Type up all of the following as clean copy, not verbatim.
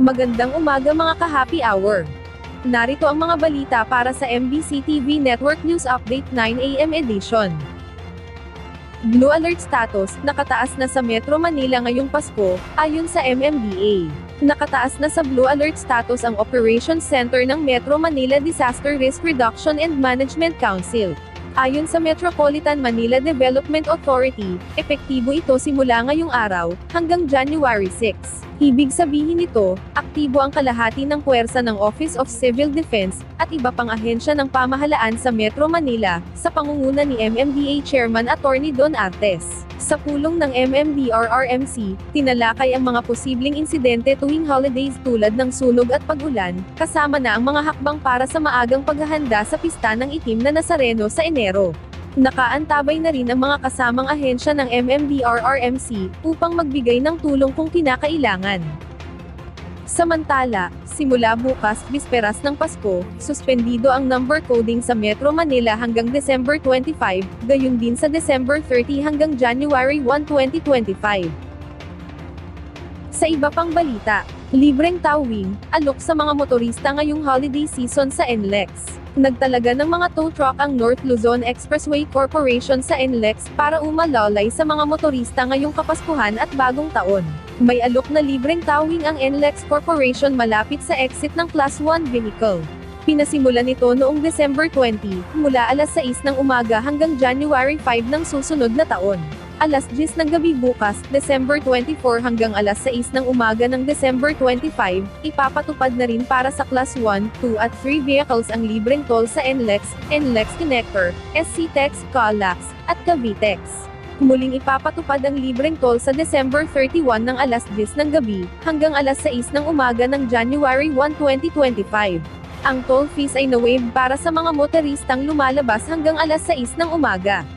Magandang umaga mga ka-happy hour. Narito ang mga balita para sa MBC TV Network News Update 9 AM edition. Blue Alert status, nakataas na sa Metro Manila ngayong Pasko, ayon sa MMDA. Nakataas na sa Blue Alert status ang Operations Center ng Metro Manila Disaster Risk Reduction and Management Council. Ayon sa Metropolitan Manila Development Authority, epektibo ito simula ngayong araw, hanggang January 6. Ibig sabihin nito, aktibo ang kalahati ng puwersa ng Office of Civil Defense, at iba pang ahensya ng pamahalaan sa Metro Manila, sa pangunguna ni MMDA Chairman Attorney Don Artes. Sa pulong ng MMDRRMC, tinalakay ang mga posibleng insidente tuwing holidays tulad ng sunog at pag-ulan, kasama na ang mga hakbang para sa maagang paghahanda sa Pista ng Itim na Nazareno sa Enero. Nakaantabay na rin ang mga kasamang ahensya ng MMDRRMC, upang magbigay ng tulong kung kinakailangan. Samantala, simula bukas, bisperas ng Pasko, suspendido ang number coding sa Metro Manila hanggang December 25, gayon din sa December 30 hanggang January 1, 2025. Sa iba pang balita, libreng towing, alok sa mga motorista ngayong holiday season sa NLEX. Nagtalaga ng mga tow truck ang North Luzon Expressway Corporation sa NLEX para umalalay sa mga motorista ngayong Kapaskuhan at Bagong Taon. May alok na libreng towing ang NLEX Corporation malapit sa exit ng Class 1 vehicle. Pinasimulan ito noong December 20, mula alas 6 ng umaga hanggang January 5 ng susunod na taon. Alas 10 ng gabi bukas, December 24 hanggang alas 6 ng umaga ng December 25, ipapatupad na rin para sa Class 1, 2 at 3 vehicles ang libreng toll sa NLEX, NLEX Connector, SCTEX, CALAX, at Cavitex. Muling ipapatupad ang libreng toll sa December 31 ng alas 10 ng gabi, hanggang alas 6 ng umaga ng January 1, 2025. Ang toll fees ay na-waive para sa mga motoristang lumalabas hanggang alas 6 ng umaga.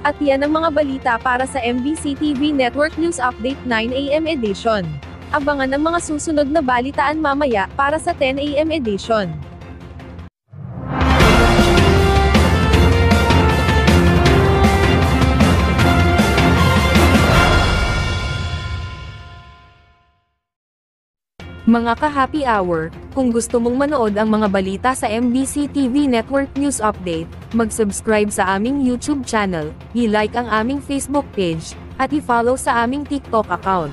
At yan ang mga balita para sa MBC TV Network News Update 9 AM edition. Abangan ang mga susunod na balitaan mamaya, para sa 10 AM edition. Mga ka-happy hour, kung gusto mong manood ang mga balita sa MBC TV Network News Update, mag-subscribe sa aming YouTube channel, i-like ang aming Facebook page, at i-follow sa aming TikTok account.